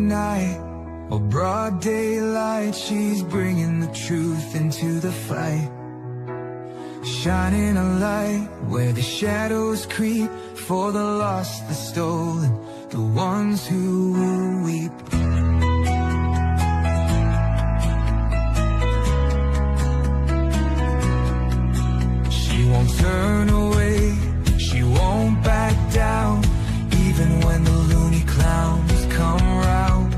night or broad daylight, she's bringing the truth into the fight. Shining a light where the shadows creep, for the lost, the stolen, the ones who will weep. She won't turn away, she won't back down, even when the loony clowns come round.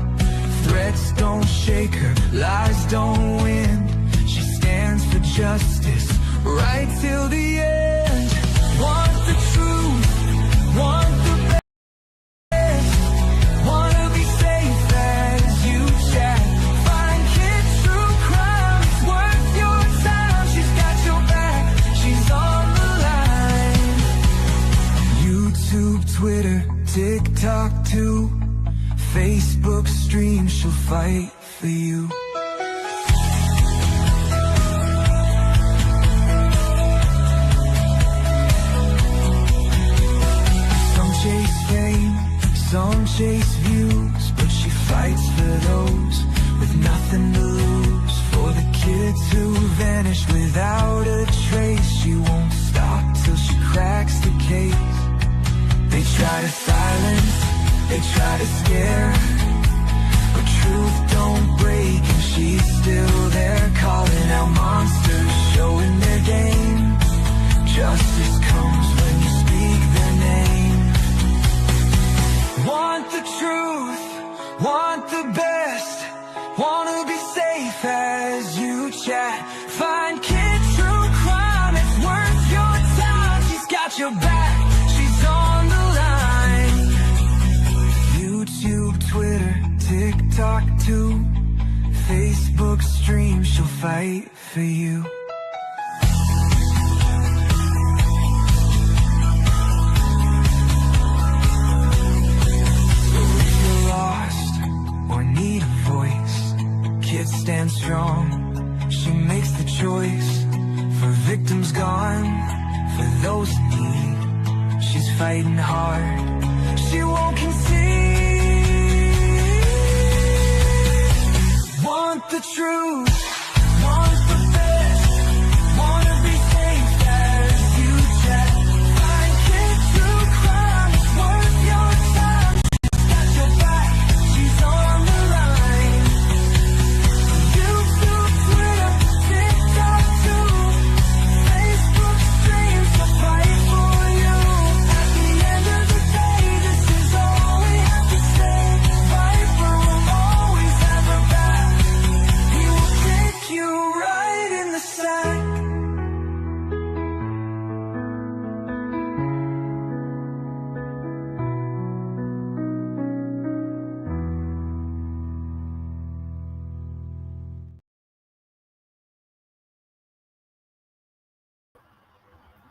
Threats don't shake her, lies don't win. She stands for justice right till the end. Want the truth, want the best, wanna be safe as you chat. Find kids true crime, it's worth your time. She's got your back, she's on the line. YouTube, Twitter, TikTok too, Facebook stream, she'll fight for you. Chase fame, some chase views, but she fights for those with nothing to lose. For the kids who vanish without a trace, she won't stop till she cracks the case. They try to silence, they try to scare, but truth don't break and she's still there, calling out monsters, showing their game. Justice comes when you speak their name. Want the truth, want the best, wanna be safe as you chat. Find kids true crime, it's worth your time. She's got your back, she's on the line. YouTube, Twitter, TikTok too, Facebook stream, she'll fight for you. Need a voice, kids stand strong. She makes the choice for victims gone, for those in need. She's fighting hard, she won't concede. Want the truth, want the best, wanna be safe as you chat. Find kids true crime, it's worth your time. She's got your back, she's on the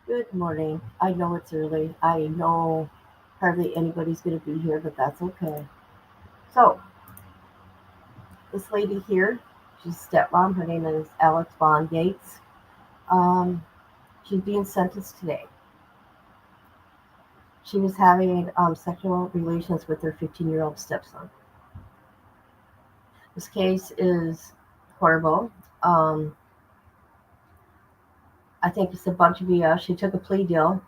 Good morning. I know it's early. I know hardly anybody's going to be here, but that's okay. So, this lady here, she's stepmom. Her name is Alexis Yates. She's being sentenced today. She was having sexual relations with her 15-year-old stepson. This case is horrible. I think it's a bunch of BS. She took a plea deal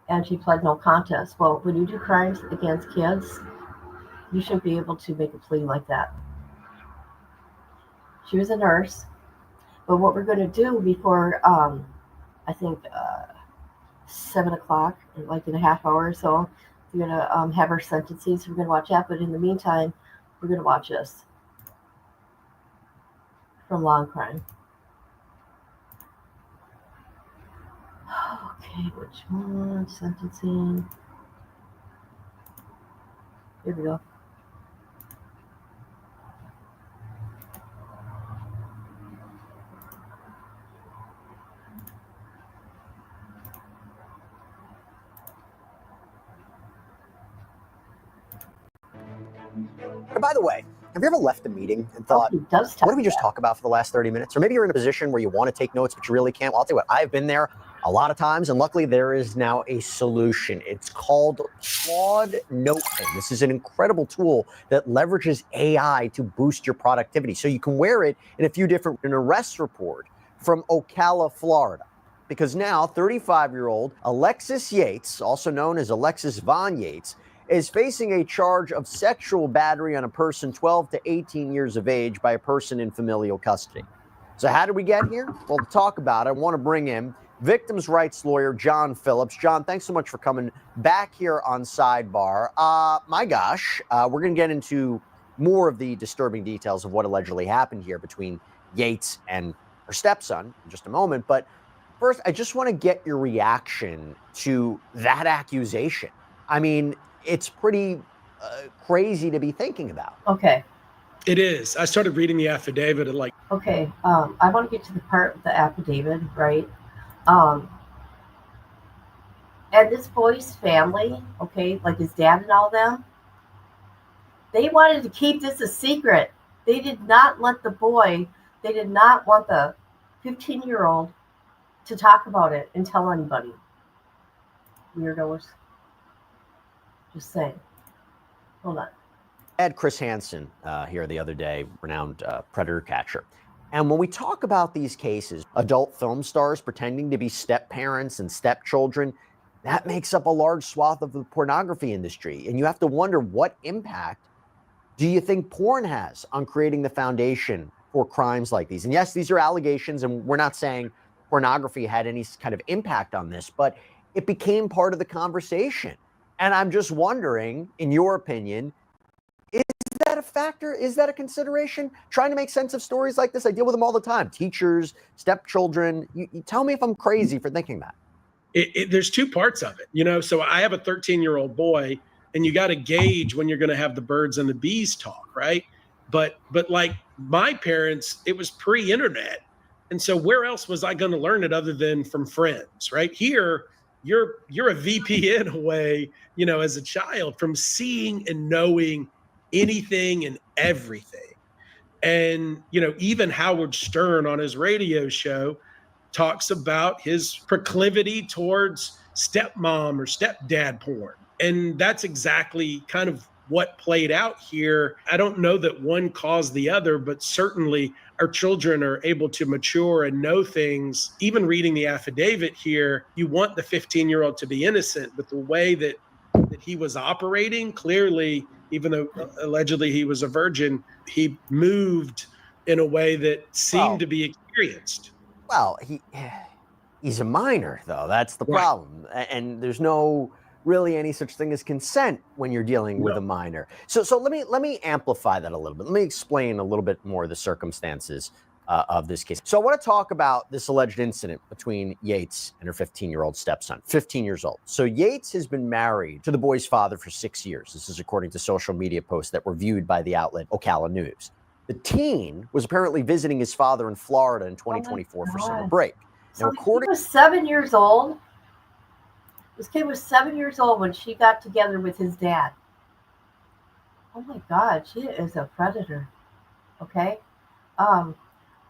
and she pled no contest. Well, when you do crimes against kids, you should be able to make a plea like that. She was a nurse, but what we're going to do before, I think, 7 o'clock, like in a half hour or so, we're going to have her sentencing, so we're going to watch that. But in the meantime, we're going to watch this from Law and Crime. Okay, which one? Sentencing. Here we go. By the way, have you ever left a meeting and thought, what did we just talk about for the last 30 minutes? Or maybe you're in a position where you want to take notes, but you really can't. Well, I'll tell you what, I've been there. a lot of times, and luckily there is now a solution. It's called Claude Notepen. This is an incredible tool that leverages AI to boost your productivity. So you can wear it in a few different, an arrest report from Ocala, Florida. Because now 35-year-old Alexis Yates, also known as Alexis Von Yates, is facing a charge of sexual battery on a person 12 to 18 years of age by a person in familial custody. So how did we get here? Well, to talk about it, I want to bring in victims' rights lawyer John Phillips. John, thanks so much for coming back here on Sidebar. My gosh, we're going to get into more of the disturbing details of what allegedly happened here between Yates and her stepson in just a moment. But first, I just want to get your reaction to that accusation. I mean, it's pretty crazy to be thinking about. Okay. It is. I started reading the affidavit and Okay. I want to get to the part of the affidavit, right? And this boy's family, okay, like his dad and all them, they wanted to keep this a secret. They did not want the 15-year-old to talk about it and tell anybody. Weirdos. Just saying. Hold on. I had Chris Hansen here the other day, renowned predator catcher. And when we talk about these cases, adult film stars pretending to be step-parents and stepchildren, that makes up a large swath of the pornography industry. And you have to wonder, what impact do you think porn has on creating the foundation for crimes like these? And yes, these are allegations, and we're not saying pornography had any kind of impact on this, but it became part of the conversation. And I'm just wondering, in your opinion, is that a factor? Is that a consideration? Trying to make sense of stories like this. I deal with them all the time. Teachers, stepchildren. You tell me if I'm crazy for thinking that. There's two parts of it, so I have a 13-year-old boy, and you got to gauge when you're going to have the birds and the bees talk, right? But like my parents, it was pre-internet. And so where else was I going to learn it other than from friends, right? Here, you're a VPN away, as a child, from seeing and knowing anything and everything. And, even Howard Stern on his radio show talks about his proclivity towards stepmom or stepdad porn. And that's exactly kind of what played out here. I don't know that one caused the other, but certainly our children are able to mature and know things. Even reading the affidavit here, you want the 15-year-old to be innocent, but the way that he was operating, clearly, even though allegedly he was a virgin, he moved in a way that seemed to be experienced. Well, he's a minor, though. That's the problem. And there's no really any such thing as consent when you're dealing with a minor. So let me amplify that a little bit. Let me explain a little bit more of the circumstances of this case. So I want to talk about this alleged incident between Yates and her 15-year-old stepson, 15 years old. So Yates has been married to the boy's father for 6 years. This is according to social media posts that were viewed by the outlet Ocala News. The teen was apparently visiting his father in Florida in 2024 for summer break. So he was 7 years old. This kid was 7 years old when she got together with his dad. Oh my God, she is a predator. Okay.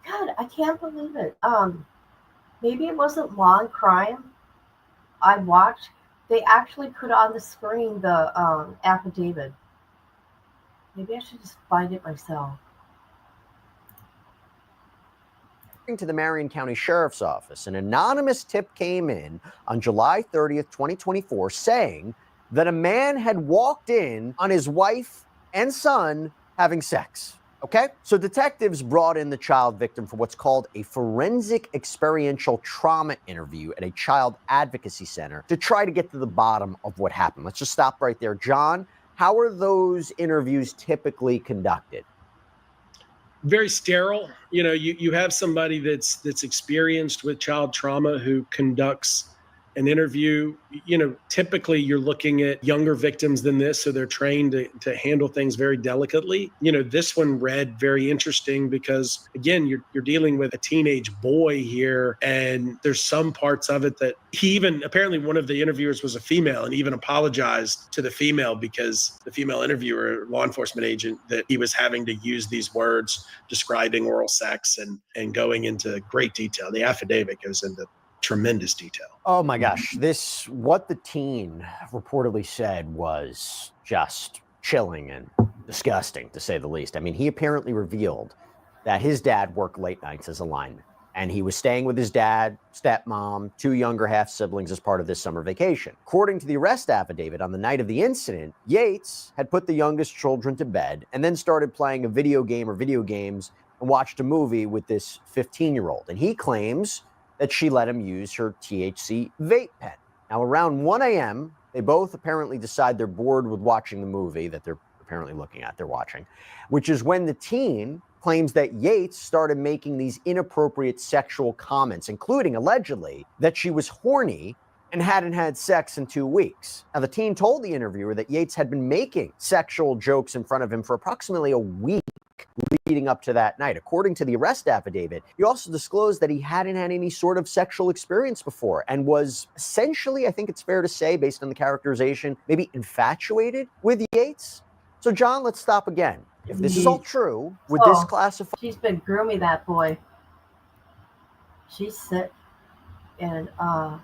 God, I can't believe it. Maybe it wasn't Long Crime. I watched. They actually put on the screen the affidavit. Maybe I should just find it myself. To the Marion County Sheriff's Office, an anonymous tip came in on July 30th, 2024, saying that a man had walked in on his wife and son having sex. Okay? So detectives brought in the child victim for what's called a forensic experiential trauma interview at a child advocacy center to try to get to the bottom of what happened. Let's just stop right there. John, how are those interviews typically conducted? Very sterile. You have somebody that's experienced with child trauma who conducts an interview. Typically you're looking at younger victims than this, so they're trained to handle things very delicately. This one read very interesting because, again, you're dealing with a teenage boy here, and there's some parts of it that apparently one of the interviewers was a female and even apologized to the female because the female interviewer, law enforcement agent, that he was having to use these words describing oral sex and going into great detail. The affidavit goes into tremendous detail. Oh my gosh. What the teen reportedly said was just chilling and disgusting, to say the least. I mean, he apparently revealed that his dad worked late nights as a lineman, and he was staying with his dad, stepmom, 2 younger half siblings as part of this summer vacation. According to the arrest affidavit, on the night of the incident, Yates had put the youngest children to bed and then started playing a video game or video games and watched a movie with this 15-year-old. And he claims that she let him use her THC vape pen. Now, around 1 a.m., they both apparently decide they're bored with watching the movie that they're apparently they're watching, which is when the teen claims that Yates started making these inappropriate sexual comments, including allegedly that she was horny and hadn't had sex in 2 weeks. Now, the teen told the interviewer that Yates had been making sexual jokes in front of him for approximately a week leading up to that night. According to the arrest affidavit, he also disclosed that he hadn't had any sort of sexual experience before and was essentially, I think it's fair to say, based on the characterization, maybe infatuated with Yates. So, John, let's stop again. If this is all true, would this classify? She's been grooming that boy. She's sick. And I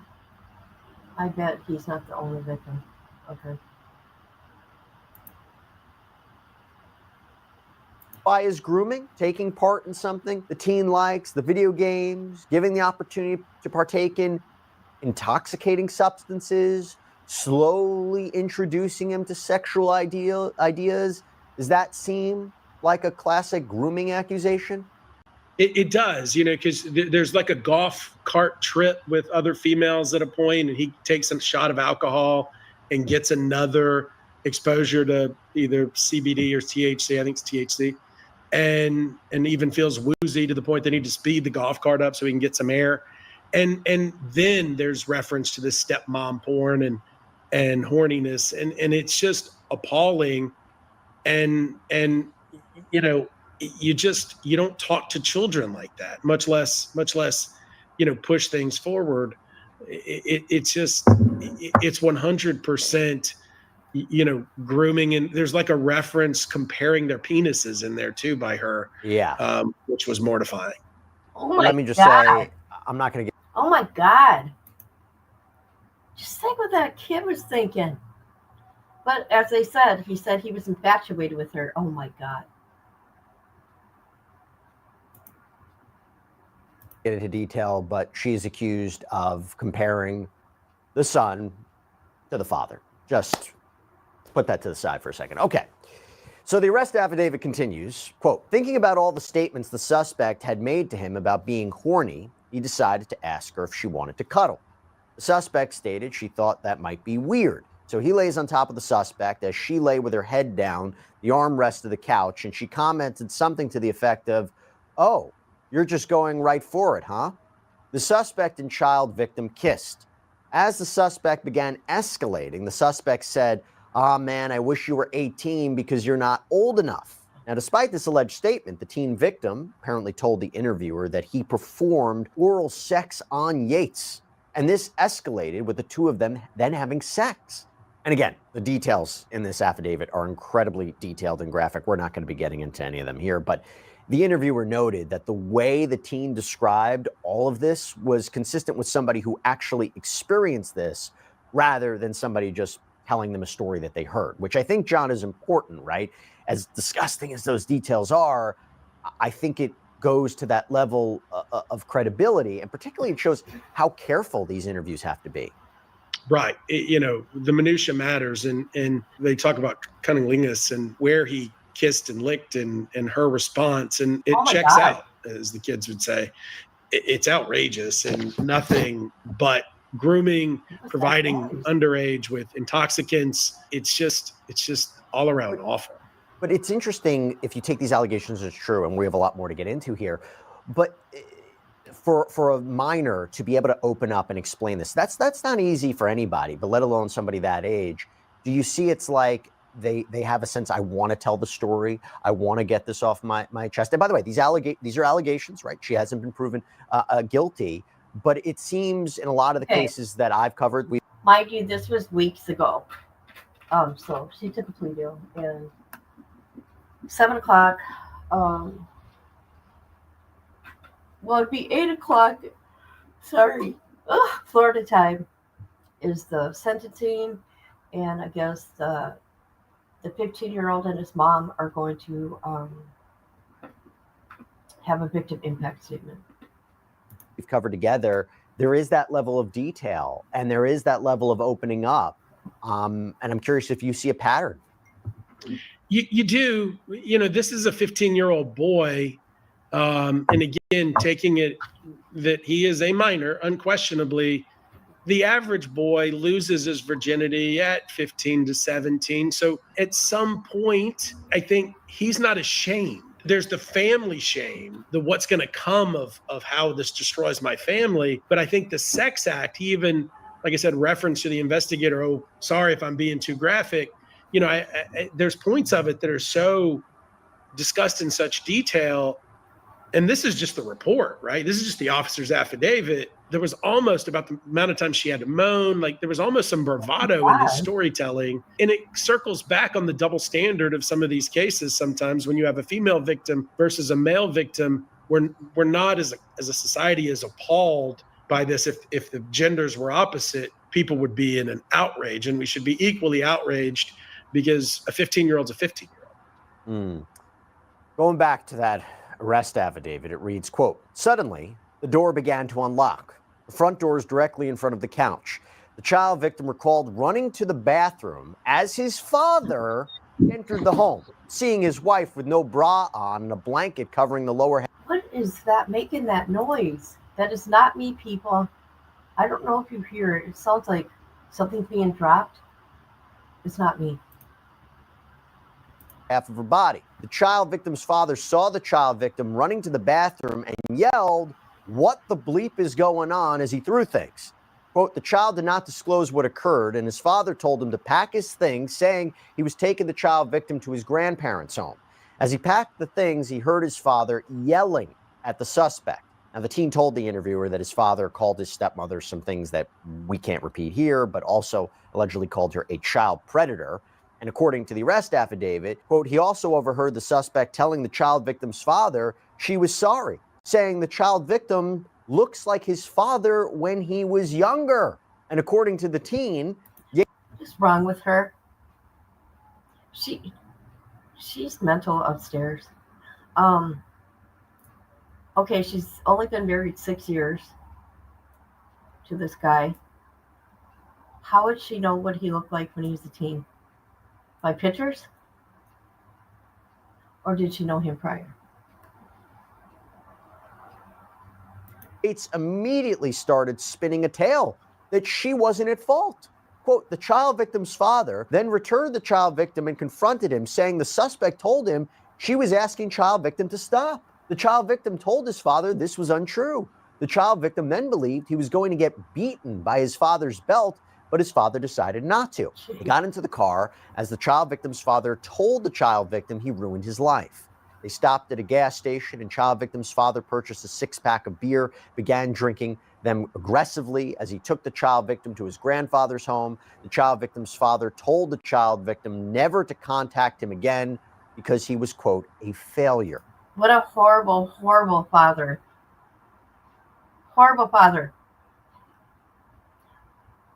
bet he's not the only victim. Okay. By his grooming, taking part in something the teen likes, the video games, giving the opportunity to partake in intoxicating substances, slowly introducing him to sexual ideas. Does that seem like a classic grooming accusation? It does, because there's like a golf cart trip with other females at a point, and he takes a shot of alcohol and gets another exposure to either CBD or THC. I think it's THC. And even feels woozy to the point they need to speed the golf cart up so he can get some air. And then there's reference to this stepmom porn and horniness. And it's just appalling. And you don't talk to children like that, much less, push things forward. It's 100%, grooming. And there's like a reference comparing their penises in there too by her. Yeah. Which was mortifying. Oh my Let me just God. say, I'm not going to get. Oh my God. Just think what that kid was thinking. But as they said, he said he was infatuated with her. Oh my God. Get into detail, but she's accused of comparing the son to the father. Just put that to the side for a second. Okay. So the arrest affidavit continues, quote, thinking about all the statements the suspect had made to him about being horny, he decided to ask her if she wanted to cuddle. The suspect stated she thought that might be weird. So he lays on top of the suspect as she lay with her head down, the armrest of the couch, and she commented something to the effect of, "Oh, you're just going right for it, huh?" The suspect and child victim kissed. As the suspect began escalating, the suspect said, "Ah, man, I wish you were 18 because you're not old enough." Now, despite this alleged statement, the teen victim apparently told the interviewer that he performed oral sex on Yates. And this escalated with the two of them then having sex. And again, the details in this affidavit are incredibly detailed and graphic. We're not going to be getting into any of them here, but the interviewer noted that the way the teen described all of this was consistent with somebody who actually experienced this rather than somebody just telling them a story that they heard, which I think, John, is important, right? As disgusting as those details are, I think it goes to that level of credibility, and particularly it shows how careful these interviews have to be. Right. The minutia matters, and they talk about cunnilingus and where he kissed and licked and her response, and it checks out, as the kids would say. It's outrageous and nothing but grooming, providing underage with intoxicants. It's just all around awful. But it's interesting if you take these allegations as true, and we have a lot more to get into here, but for a minor to be able to open up and explain this, that's not easy for anybody, but let alone somebody that age. Do you see it's like they have a sense, I want to tell the story, I want to get this off my chest? And by the way, these are allegations, right? She hasn't been proven guilty, but it seems in a lot of the cases that I've covered, mind you, this was weeks ago. So she took a plea deal, and 7 o'clock. Well, it'd be 8 o'clock. Sorry, Florida time is the sentencing, and I guess the 15-year-old and his mom are going to have a victim impact statement. We've covered together, there is that level of detail and there is that level of opening up. And I'm curious if you see a pattern. You do. This is a 15-year-old boy. And again, taking it that he is a minor, unquestionably, the average boy loses his virginity at 15 to 17. So at some point, I think he's not ashamed. There's the family shame, the what's going to come of how this destroys my family. But I think the sex act, he even, like I said, reference to the investigator, oh, sorry if I'm being too graphic. There's points of it that are so discussed in such detail. And this is just the report, right? This is just the officer's affidavit. There was almost, about the amount of time she had to moan, like there was almost some bravado in his storytelling. And it circles back on the double standard of some of these cases. Sometimes when you have a female victim versus a male victim, we're not as a society as appalled by this. If the genders were opposite, people would be in an outrage, and we should be equally outraged because a 15-year-old's a 15-year-old. Going back to that arrest affidavit, it reads, quote, "Suddenly, the door began to unlock. The front door is directly in front of the couch. The child victim recalled running to the bathroom as his father entered the home, seeing his wife with no bra on and a blanket covering the lower half." What is that making that noise? That is not me, people. I don't know if you hear it. It sounds like something being dropped. It's not me. Half of her body. The child victim's father saw the child victim running to the bathroom and yelled, "What the bleep is going on?" as he threw things. Quote, "The child did not disclose what occurred, and his father told him to pack his things, saying he was taking the child victim to his grandparents' home. As he packed the things, he heard his father yelling at the suspect." Now, the teen told the interviewer that his father called his stepmother some things that we can't repeat here, but also allegedly called her a child predator. And according to the arrest affidavit, quote, "He also overheard the suspect telling the child victim's father she was sorry, saying the child victim looks like his father when he was younger." And according to the teen, what is wrong with her? She's mental upstairs. Okay, she's only been married 6 years to this guy. How would she know what he looked like when he was a teen? By pictures? Or did she know him prior? Yates immediately started spinning a tale that she wasn't at fault. Quote, "The child victim's father then returned the child victim and confronted him, saying the suspect told him she was asking child victim to stop. The child victim told his father this was untrue. The child victim then believed he was going to get beaten by his father's belt, but his father decided not to. He got into the car as the child victim's father told the child victim he ruined his life. They stopped at a gas station, and child victim's father purchased a 6-pack of beer, began drinking them aggressively as he took the child victim to his grandfather's home. The child victim's father told the child victim never to contact him again because he was, quote, a failure." What a horrible, horrible father. Horrible father.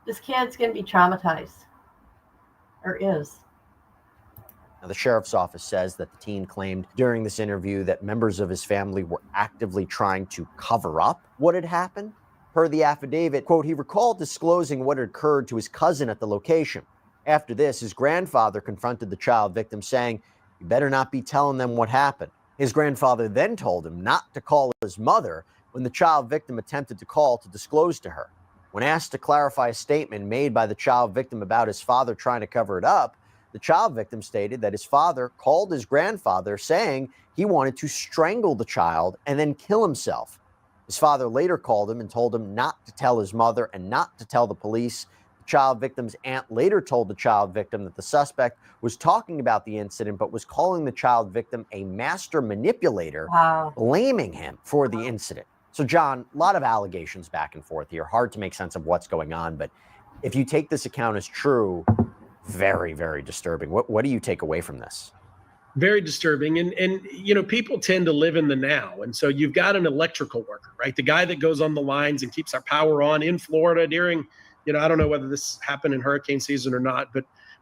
This kid's going to be traumatized. Or is. Now, the sheriff's office says that the teen claimed during this interview that members of his family were actively trying to cover up what had happened. Per the affidavit, quote, "He recalled disclosing what had occurred to his cousin at the location. After this, his grandfather confronted the child victim, saying, 'You better not be telling them what happened.' His grandfather then told him not to call his mother when the child victim attempted to call to disclose to her. When asked to clarify a statement made by the child victim about his father trying to cover it up, the child victim stated that his father called his grandfather saying he wanted to strangle the child and then kill himself. His father later called him and told him not to tell his mother and not to tell the police. The child victim's aunt later told the child victim that the suspect was talking about the incident but was calling the child victim a master manipulator, blaming him for the incident. So, John, a lot of allegations back and forth here. Hard to make sense of what's going on. But if you take this account as true, very, very disturbing. What do you take away from this? Very disturbing. And you know, people tend to live in the now. And so you've got an electrical worker, right? The guy that goes on the lines and keeps our power on in Florida during, you know, I don't know whether this happened in hurricane season or not,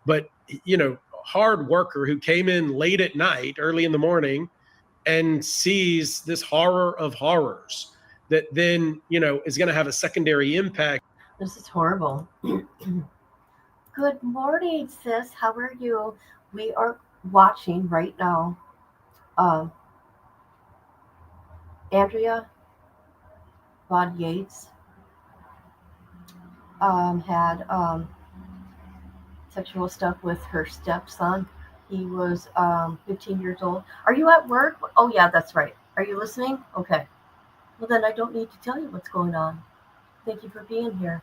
but you know, hard worker who came in late at night, early in the morning, and sees this horror of horrors that then, you know, is going to have a secondary impact. This is horrible. Good morning, sis. How are you? We are watching right now. Andrea Von Yates had sexual stuff with her stepson. He was 15 years old. Are you at work? Oh, yeah, that's right. Are you listening? Okay. Well, then I don't need to tell you what's going on. Thank you for being here.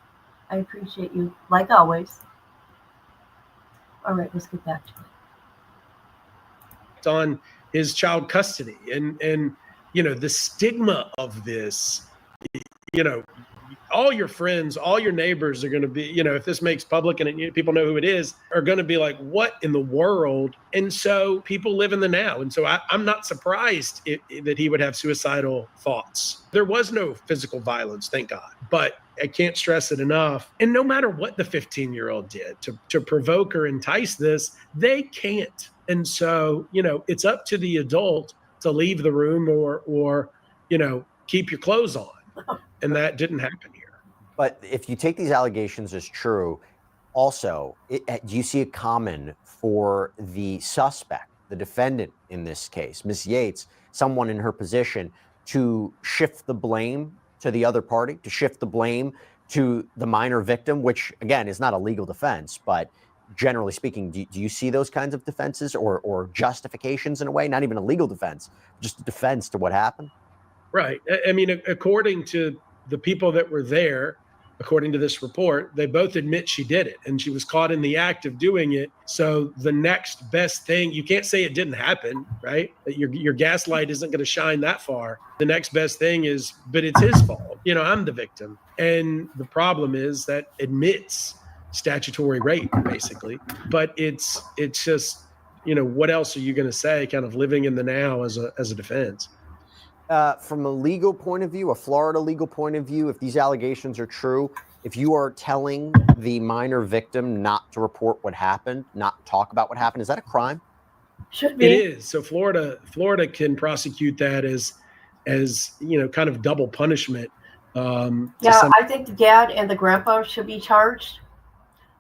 I appreciate you, like always. All right, let's get back to it. On his child custody, and you know, the stigma of this, you know, all your friends, all your neighbors are going to be, you know, if this makes public and people know who it is, are going to be like, what in the world? And so people live in the now. And so I'm not surprised that he would have suicidal thoughts. There was no physical violence, thank God. But I can't stress it enough. And no matter what the 15-year-old did to provoke or entice this, they can't. And so, you know, it's up to the adult to leave the room or you know, keep your clothes on. And that didn't happen here. But if you take these allegations as true, also, do you see it common for the suspect, the defendant in this case, Miss Yates, someone in her position, to shift the blame to the other party, to shift the blame to the minor victim, which, again, is not a legal defense, but generally speaking, do you see those kinds of defenses or justifications in a way, not even a legal defense, just a defense to what happened? Right. I mean, according to the people that were there, according to this report, they both admit she did it and she was caught in the act of doing it. So the next best thing, you can't say it didn't happen, right? Your gaslight isn't going to shine that far. The next best thing is, but it's his fault. You know, I'm the victim. And the problem is that admits statutory rape, basically. But it's just, you know, what else are you going to say, kind of living in the now as a defense? From a legal point of view, a Florida legal point of view, if these allegations are true, if you are telling the minor victim not to report what happened, not talk about what happened, is that a crime? Should be. It is. So Florida can prosecute that as you know, kind of double punishment. Yeah, I think the dad and the grandpa should be charged.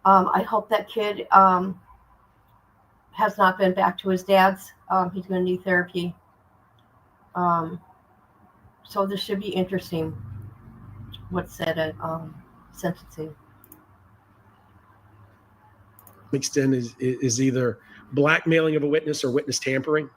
I hope that kid has not been back to his dad's. He's going to need therapy. So this should be interesting. What's said at sentencing? Mixed in is either blackmailing of a witness or witness tampering.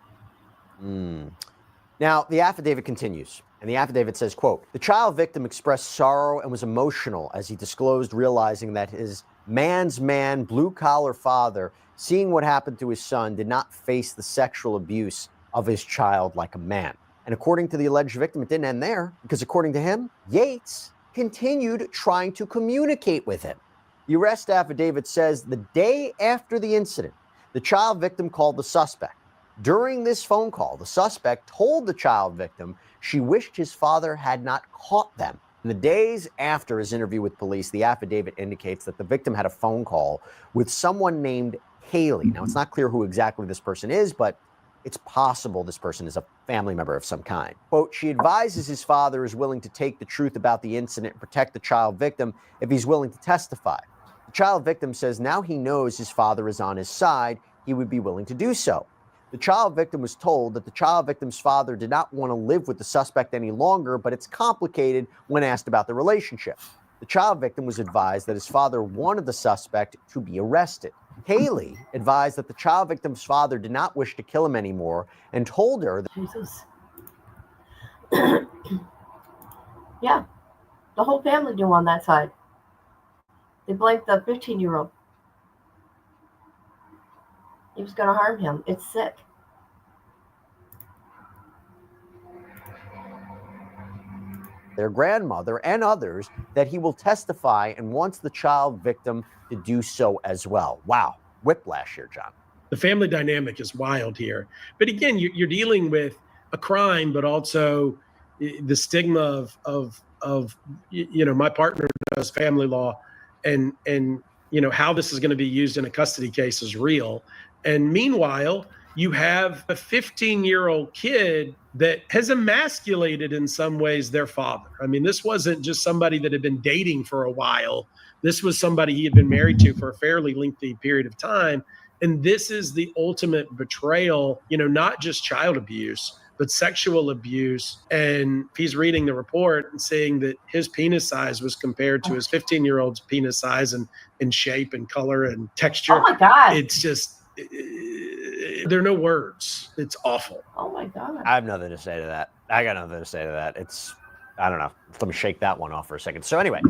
Now, the affidavit continues, and the affidavit says, quote, the child victim expressed sorrow and was emotional as he disclosed realizing that his man's man, blue-collar father, seeing what happened to his son, did not face the sexual abuse of his child like a man. And according to the alleged victim, it didn't end there, because according to him, Yates continued trying to communicate with him. The arrest affidavit says the day after the incident, the child victim called the suspect. During this phone call, the suspect told the child victim she wished his father had not caught them. In the days after his interview with police, the affidavit indicates that the victim had a phone call with someone named Haley. Now, it's not clear who exactly this person is, but it's possible this person is a family member of some kind. Quote, she advises his father is willing to take the truth about the incident and protect the child victim if he's willing to testify. The child victim says now he knows his father is on his side, he would be willing to do so. The child victim was told that the child victim's father did not want to live with the suspect any longer, but it's complicated when asked about the relationship. The child victim was advised that his father wanted the suspect to be arrested. Haley advised that the child victim's father did not wish to kill him anymore and told her that Jesus. Yeah, the whole family knew on that side. They blamed the 15-year-old. He was going to harm him. It's sick. their grandmother and others that he will testify and wants the child victim to do so as well. Wow. Whiplash here, John. The family dynamic is wild here. But again, you're dealing with a crime, but also the stigma of my partner does family law, and how this is going to be used in a custody case is real. And meanwhile, you have a 15-year-old kid that has emasculated in some ways their father. I mean, this wasn't just somebody that had been dating for a while. This was somebody he had been married to for a fairly lengthy period of time. And this is the ultimate betrayal, not just child abuse, but sexual abuse. And he's reading the report and saying that his penis size was compared to his 15-year-old's penis size and shape and color and texture. Oh my God. It's just, there are no words. It's awful. Oh my God. I have nothing to say to that. I got nothing to say to that. I don't know. Let me shake that one off for a second. So anyway,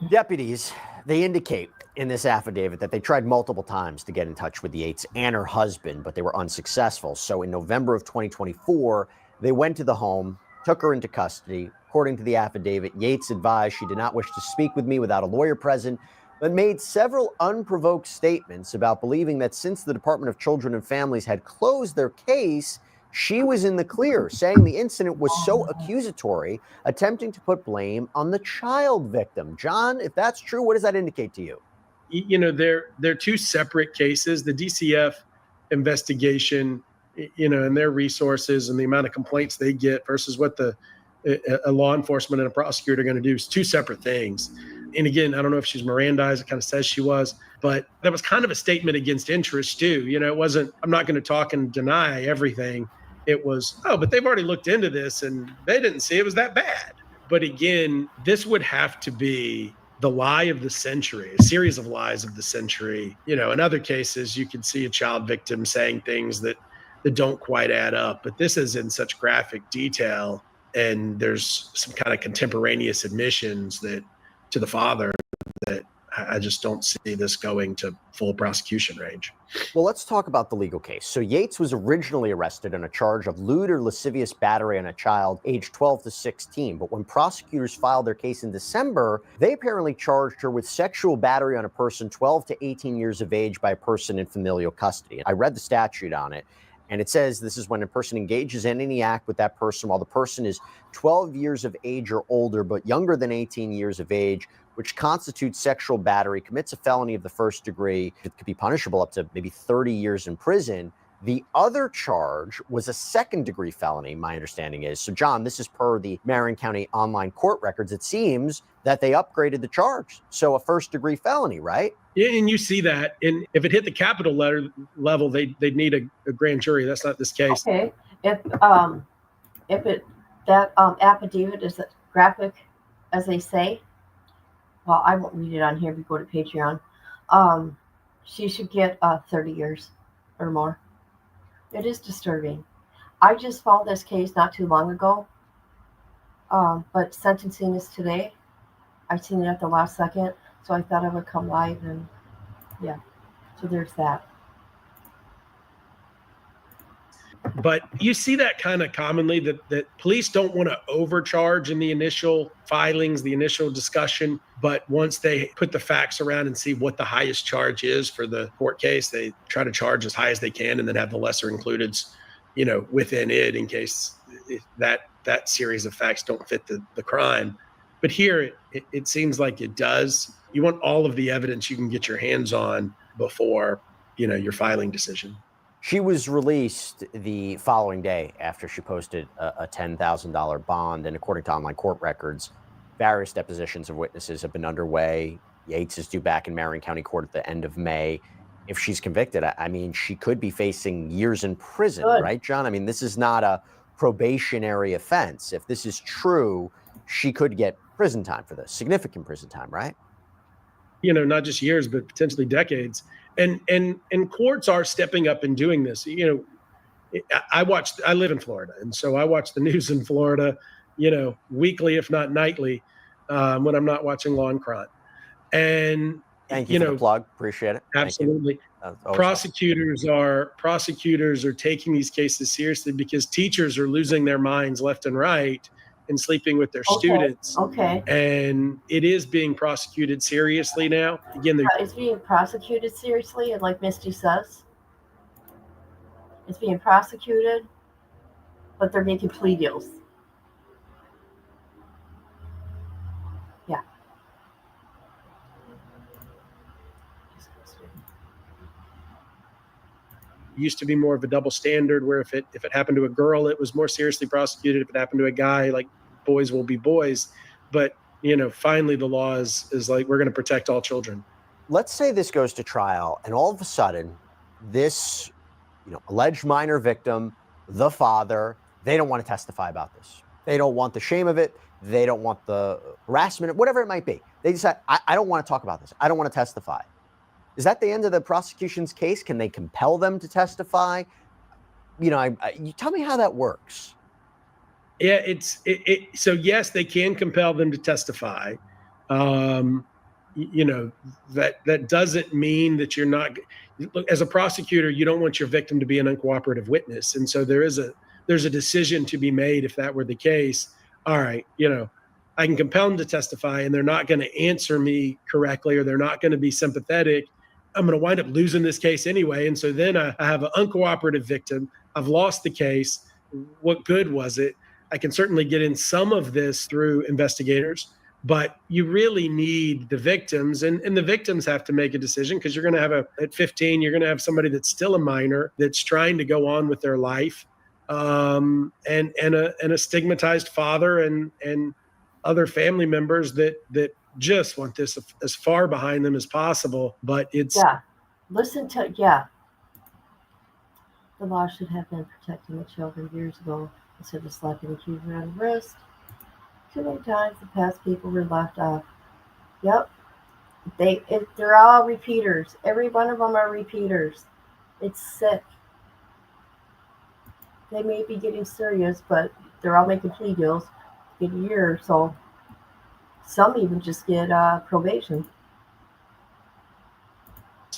deputies, they indicate in this affidavit that they tried multiple times to get in touch with Yates and her husband, but they were unsuccessful. So in November of 2024, they went to the home, took her into custody. According to the affidavit, Yates advised she did not wish to speak with me without a lawyer present, but made several unprovoked statements about believing that since the Department of Children and Families had closed their case, she was in the clear, saying the incident was so accusatory, attempting to put blame on the child victim. John, if that's true, what does that indicate to you? They're two separate cases. The DCF investigation, and their resources and the amount of complaints they get versus what a law enforcement and a prosecutor are going to do is two separate things. And again, I don't know if she's Mirandized. It kind of says she was, but that was kind of a statement against interest too. It wasn't, I'm not going to talk and deny everything. It was, but they've already looked into this and they didn't see it was that bad. But again, this would have to be the lie of the century, a series of lies of the century. In other cases, you can see a child victim saying things that don't quite add up, but this is in such graphic detail. And there's some kind of contemporaneous admissions that to the father that I just don't see this going to full prosecution range. Well, let's talk about the legal case. So Yates was originally arrested on a charge of lewd or lascivious battery on a child aged 12 to 16. But when prosecutors filed their case in December, they apparently charged her with sexual battery on a person 12 to 18 years of age by a person in familial custody. I read the statute on it. And it says this is when a person engages in any act with that person while the person is 12 years of age or older, but younger than 18 years of age, which constitutes sexual battery, commits a felony of the first degree. It could be punishable up to maybe 30 years in prison. The other charge was a second degree felony, my understanding is. So, John, this is per the Marion County online court records. It seems that they upgraded the charge. So a first degree felony, right? Yeah, and you see that. And if it hit the capital level, they'd need a grand jury. That's not this case. Okay. If that affidavit is graphic, as they say, well, I won't read it on here if you go to Patreon. She should get 30 years or more. It is disturbing. I just filed this case not too long ago, but sentencing is today. I seen it at the last second, so I thought I would come live and yeah. So there's that. But you see that kind of commonly that police don't want to overcharge in the initial filings, the initial discussion. But once they put the facts around and see what the highest charge is for the court case, they try to charge as high as they can and then have the lesser includeds, within it in case that series of facts don't fit the crime. But here it seems like it does. You want all of the evidence you can get your hands on before, your filing decision. She was released the following day after she posted a $10,000 bond. And according to online court records, various depositions of witnesses have been underway. Yates is due back in Marion County Court at the end of May. If she's convicted, I mean, she could be facing years in prison, right, John? I mean, this is not a probationary offense. If this is true, she could get prison time for this, significant prison time, right? Not just years, but potentially decades. And courts are stepping up and doing this. I live in Florida, and so I watch the news in Florida, weekly, if not nightly, when I'm not watching Law and Crime. And thank you for the plug. Appreciate it. Absolutely. Prosecutors are taking these cases seriously because teachers are losing their minds left and right and sleeping with their students. Okay. And it is being prosecuted seriously now. Again, it's being prosecuted seriously, and like Misty says. is being prosecuted, but they're making plea deals. Yeah. Used to be more of a double standard where if it happened to a girl, it was more seriously prosecuted. If it happened to a guy, like boys will be boys. But finally the law is like, we're going to protect all children. Let's say this goes to trial, and all of a sudden, this alleged minor victim, the father, they don't want to testify about this. They don't want the shame of it. They don't want the harassment, whatever it might be. They decide, I don't want to talk about this. I don't want to testify. Is that the end of the prosecution's case? Can they compel them to testify? You tell me how that works. Yeah, so yes, they can compel them to testify. That doesn't mean that you're not. Look, as a prosecutor, you don't want your victim to be an uncooperative witness, and so there's a decision to be made if that were the case. All right, I can compel them to testify, and they're not going to answer me correctly, or they're not going to be sympathetic. I'm going to wind up losing this case anyway, and so then I have an uncooperative victim. I've lost the case. What good was it? I can certainly get in some of this through investigators, but you really need the victims, and the victims have to make a decision, because you're going to have at 15, you're going to have somebody that's still a minor that's trying to go on with their life, and a stigmatized father and other family members that just want this as far behind them as possible. But it's the law should have been protecting the children years ago instead of slapping the accuser on the wrist. Too many times the past people were left off. Yep. They're all repeaters. Every one of them are repeaters. It's sick. They may be getting serious, but they're all making plea deals. Get a year or so. Some even just get probation.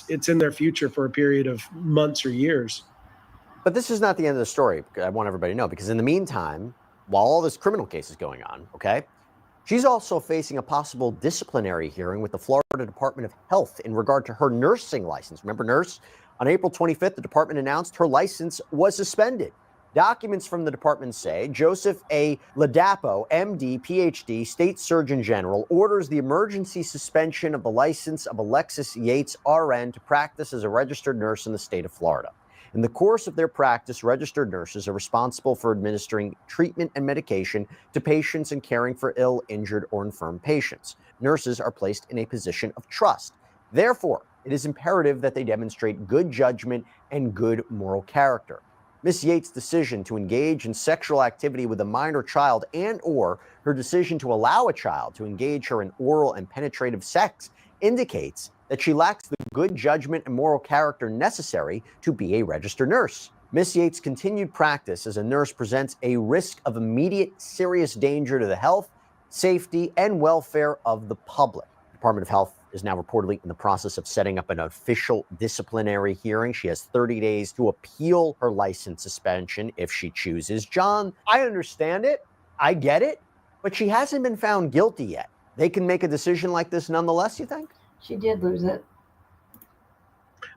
It's in their future for a period of months or years. But this is not the end of the story. I want everybody to know, because in the meantime, while all this criminal case is going on, she's also facing a possible disciplinary hearing with the Florida Department of Health in regard to her nursing license. Remember, nurse? On April 25th, the department announced her license was suspended. Documents from the department say Joseph A. Ladapo, MD, PhD, State Surgeon General, orders the emergency suspension of the license of Alexis Yates, RN, to practice as a registered nurse in the state of Florida. In the course of their practice, registered nurses are responsible for administering treatment and medication to patients and caring for ill, injured, or infirm patients. Nurses are placed in a position of trust. Therefore, it is imperative that they demonstrate good judgment and good moral character. Ms. Yates' decision to engage in sexual activity with a minor child and/or her decision to allow a child to engage her in oral and penetrative sex indicates that she lacks the good judgment and moral character necessary to be a registered nurse. Ms. Yates' continued practice as a nurse presents a risk of immediate serious danger to the health, safety, and welfare of the public. The Department of Health is now reportedly in the process of setting up an official disciplinary hearing. She has 30 days to appeal her license suspension if she chooses. John, I understand it. I get it. But she hasn't been found guilty yet. They can make a decision like this nonetheless, you think? She did lose it.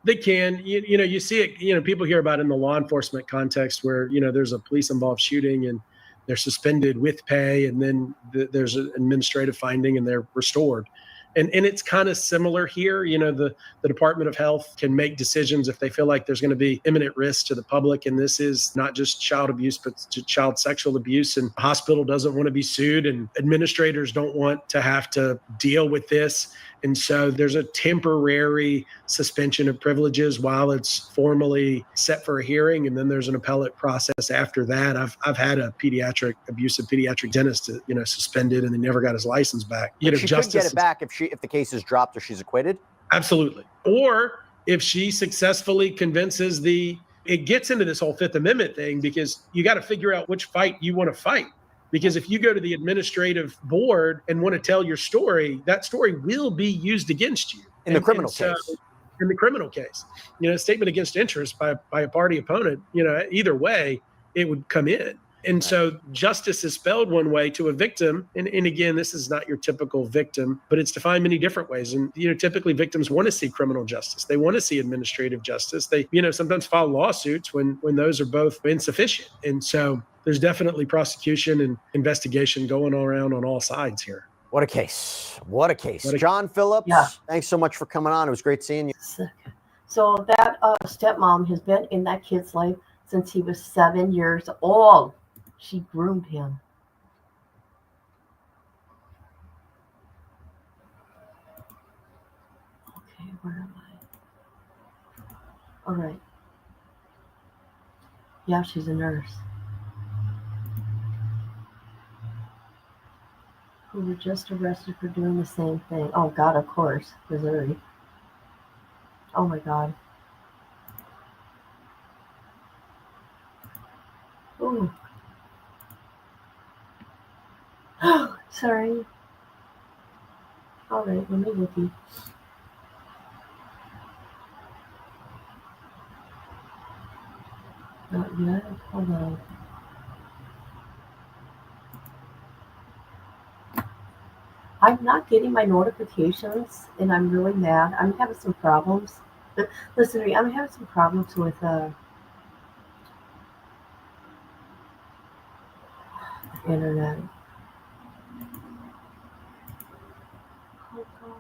They can. You see it, people hear about it in the law enforcement context where, there's a police involved shooting and they're suspended with pay, and then there's an administrative finding and they're restored. And it's kind of similar here. The Department of Health can make decisions if they feel like there's going to be imminent risk to the public. And this is not just child abuse, but child sexual abuse. And the hospital doesn't want to be sued, and administrators don't want to have to deal with this. And so there's a temporary suspension of privileges while it's formally set for a hearing. And then there's an appellate process after that. I've had a abusive pediatric dentist, suspended, and they never got his license back. She could get it back if the case is dropped or she's acquitted? Absolutely. Or if she successfully convinces it gets into this whole Fifth Amendment thing, because you got to figure out which fight you want to fight. Because if you go to the administrative board and want to tell your story, that story will be used against you. In the criminal case. In the criminal case. Statement against interest by a party opponent, either way, it would come in. And so justice is spelled one way to a victim. And again, this is not your typical victim, but it's defined many different ways. And, typically victims want to see criminal justice. They want to see administrative justice. They, sometimes file lawsuits when those are both insufficient. And so there's definitely prosecution and investigation going around on all sides here. What a case. What a case. John Phillips, thanks so much for coming on. It was great seeing you. So that stepmom has been in that kid's life since he was 7 years old. She groomed him. Okay, where am I? All right. Yeah, she's a nurse. Who were just arrested for doing the same thing. Oh, God, of course. Missouri. Oh, my God. Ooh. Sorry. All right, let me look. Not yet. Hold on. I'm not getting my notifications, and I'm really mad. I'm having some problems. Listen to me. I'm having some problems with internet. Oh, God.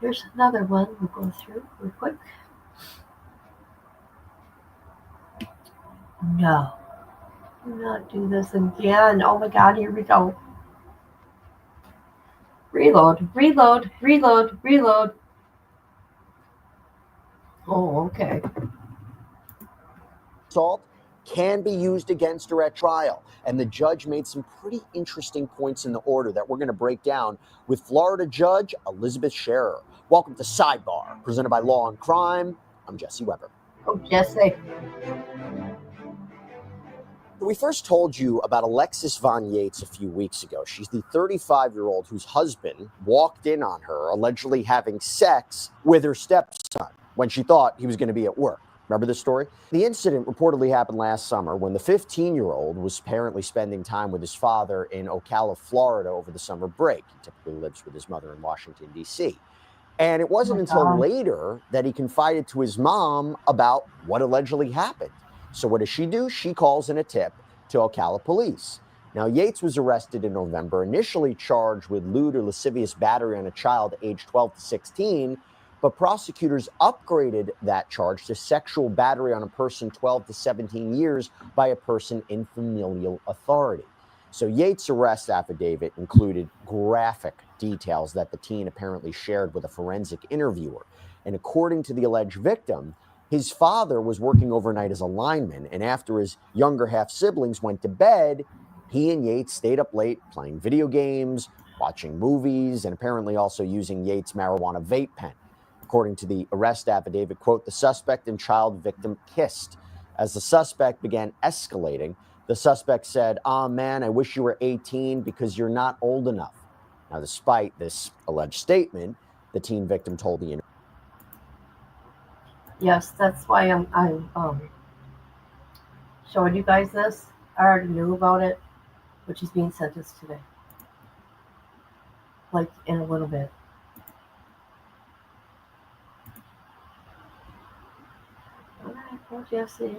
Here's another one. We'll go through real quick. No. Do not do this again. Oh my God, here we go. Reload, reload, reload, reload. Oh, okay. Assault can be used against her at trial. And the judge made some pretty interesting points in the order that we're going to break down with Florida Judge Elizabeth Scherer. Welcome to Sidebar, presented by Law and Crime. I'm Jesse Weber. Oh, Jesse. We first told you about Alexis von Yates a few weeks ago. She's the 35-year-old whose husband walked in on her allegedly having sex with her stepson when she thought he was going to be at work. Remember this story? The incident reportedly happened last summer when the 15-year-old was apparently spending time with his father in Ocala, Florida over the summer break. He typically lives with his mother in Washington, D.C. And it wasn't until later that he confided to his mom about what allegedly happened. So what does she do? She calls in a tip to Ocala police. Now, Yates was arrested in November, initially charged with lewd or lascivious battery on a child aged 12 to 16, but prosecutors upgraded that charge to sexual battery on a person 12 to 17 years by a person in familial authority. So Yates' arrest affidavit included graphic details that the teen apparently shared with a forensic interviewer. And according to the alleged victim, his father was working overnight as a lineman, and after his younger half-siblings went to bed, he and Yates stayed up late playing video games, watching movies, and apparently also using Yates' marijuana vape pen. According to the arrest affidavit, quote, the suspect and child victim kissed. As the suspect began escalating, the suspect said, "Ah, man, I wish you were 18 because you're not old enough." Now, despite this alleged statement, the teen victim told the interviewer. Yes, that's why I'm showing you guys this. I already knew about it, but she's being sentenced today. Like in a little bit. All right, well, Jesse.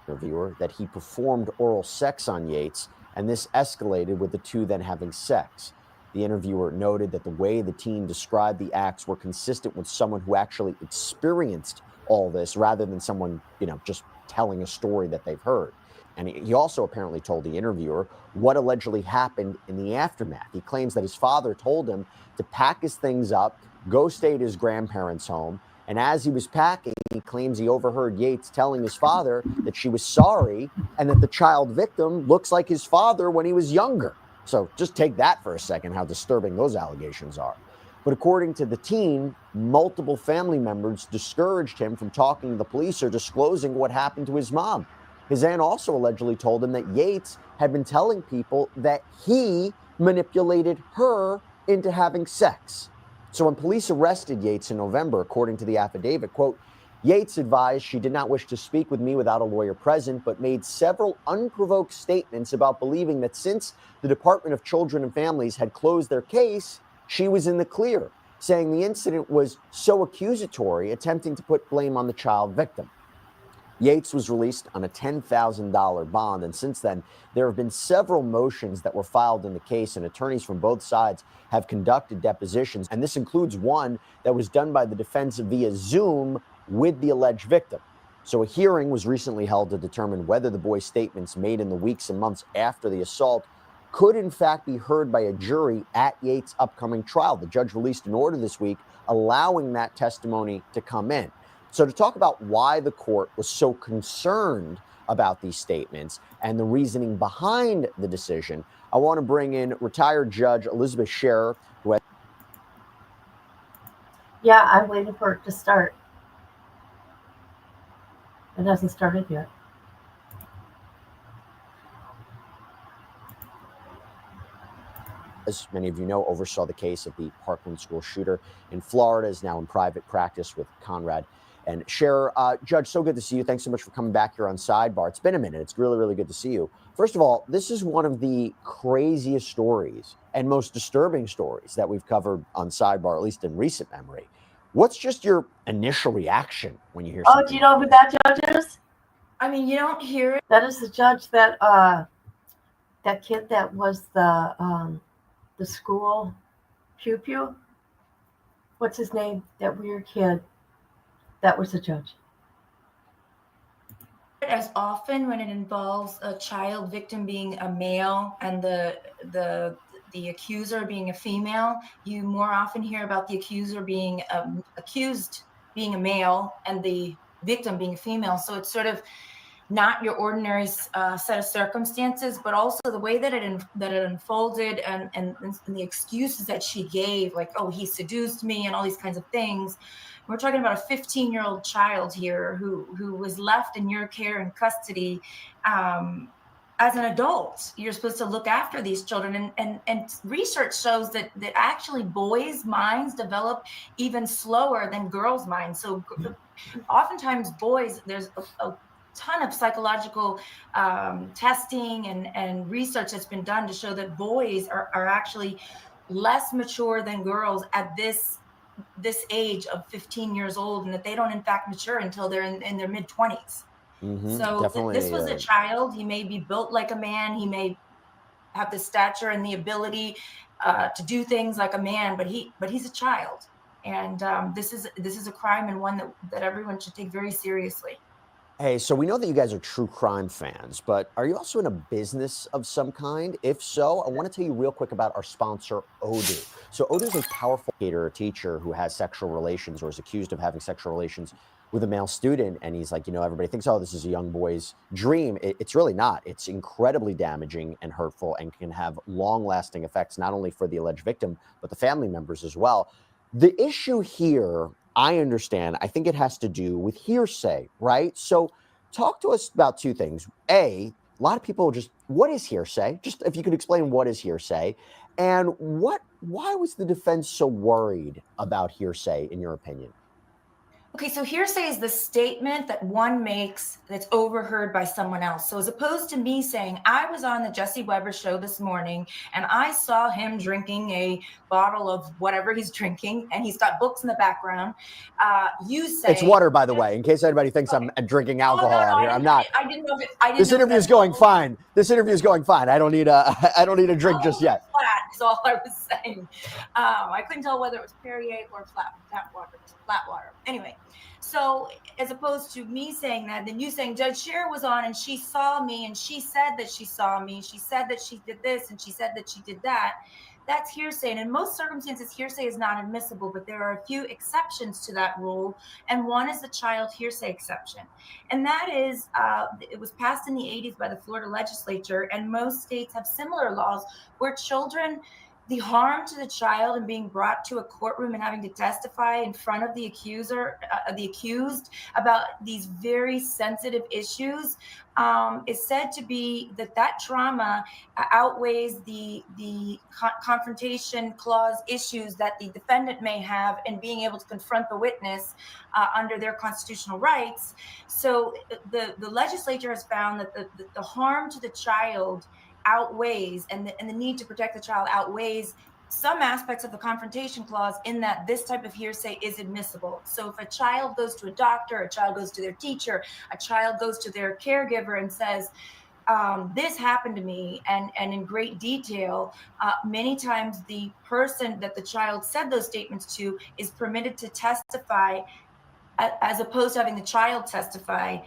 Interviewer that he performed oral sex on Yates, and this escalated with the two then having sex. The interviewer noted that the way the teen described the acts were consistent with someone who actually experienced all this rather than someone, just telling a story that they've heard. And he also apparently told the interviewer what allegedly happened in the aftermath. He claims that his father told him to pack his things up, go stay at his grandparents' home. And as he was packing, he claims he overheard Yates telling his father that she was sorry and that the child victim looks like his father when he was younger. So just take that for a second, how disturbing those allegations are. But according to the teen, multiple family members discouraged him from talking to the police or disclosing what happened to his mom. His aunt also allegedly told him that Yates had been telling people that he manipulated her into having sex. So when police arrested Yates in November, according to the affidavit, quote, Yates advised she did not wish to speak with me without a lawyer present, but made several unprovoked statements about believing that since the Department of Children and Families had closed their case, she was in the clear, saying the incident was so accusatory, attempting to put blame on the child victim. Yates was released on a $10,000 bond, and since then, there have been several motions that were filed in the case, and attorneys from both sides have conducted depositions, and this includes one that was done by the defense via Zoom with the alleged victim. So a hearing was recently held to determine whether the boy's statements made in the weeks and months after the assault could in fact be heard by a jury at Yates' upcoming trial. The judge released an order this week allowing that testimony to come in. So to talk about why the court was so concerned about these statements and the reasoning behind the decision, I want to bring in retired Judge Elizabeth Scherer, who has Yeah, I'm waiting for it to start. It hasn't started yet. as many of you know, oversaw the case of the Parkland school shooter in Florida, is now in private practice with Conrad and Scherer. Judge, so good to see you. Thanks so much for coming back here on Sidebar. It's been a minute. It's really, really good to see you. First of all, this is one of the craziest stories and most disturbing stories that we've covered on Sidebar, at least in recent memory. What's just your initial reaction when you hear something? Oh, do you know who that judge is? I mean, you don't hear it. That is the judge that that kid that was the school pew. What's his name? That weird kid. That was the judge. As often when it involves a child victim being a male and the accuser being a female, you more often hear about the accuser being accused being a male and the victim being a female. So it's sort of not your ordinary set of circumstances, but also the way that it unfolded and the excuses that she gave, like, oh, he seduced me and all these kinds of things. We're talking about a 15-year-old child here who was left in your care and custody. As an adult, you're supposed to look after these children, and research shows that actually boys' minds develop even slower than girls' minds. So oftentimes boys, there's a ton of psychological testing and research that's been done to show that boys are actually less mature than girls at this age of 15 years old, and that they don't in fact mature until they're in their mid-20s. So this was a child. He may be built like a man, he may have the stature and the ability to do things like a man, but he's a child, and this is a crime, and one that everyone should take very seriously. Hey, so we know that you guys are true crime fans, but are you also in a business of some kind? If so, I want to tell you real quick about our sponsor, Odoo. So Odoo is a powerful educator, a teacher who has sexual relations or is accused of having sexual relations with a male student. And he's like, everybody thinks, oh, this is a young boy's dream. It's really not. It's incredibly damaging and hurtful and can have long-lasting effects, not only for the alleged victim, but the family members as well. The issue here, I understand, I think it has to do with hearsay, right? So talk to us about two things. A lot of people what is hearsay? Just if you could explain what is hearsay, and why was the defense so worried about hearsay, in your opinion? Okay, so hearsay is the statement that one makes that's overheard by someone else. So as opposed to me saying, I was on the Jesse Weber show this morning and I saw him drinking a bottle of whatever he's drinking, and he's got books in the background. You say it's water, by the way, in case anybody thinks I'm drinking alcohol out here. I'm not. I didn't know if this interview is going fine. This interview is going fine. I don't need a drink just yet. Flat is all I was saying. I couldn't tell whether it was Perrier or flat water. Anyway, so as opposed to me saying that, then you saying Judge Scherer was on and she saw me and she said that she saw me. She said that she did this and she said that she did that. That's hearsay. And in most circumstances, hearsay is not admissible, but there are a few exceptions to that rule. And one is the child hearsay exception. And that is, it was passed in the 80s by the Florida legislature, and most states have similar laws where children the harm to the child and being brought to a courtroom and having to testify in front of the accuser, the accused, about these very sensitive issues, is said to be that trauma outweighs the confrontation clause issues that the defendant may have in being able to confront the witness under their constitutional rights. So the legislature has found that the harm to the child outweighs, and the need to protect the child outweighs some aspects of the confrontation clause, in that this type of hearsay is admissible. So if a child goes to a doctor, a child goes to their teacher, a child goes to their caregiver and says, this happened to me, and in great detail, many times the person that the child said those statements to is permitted to testify, as opposed to having the child testify,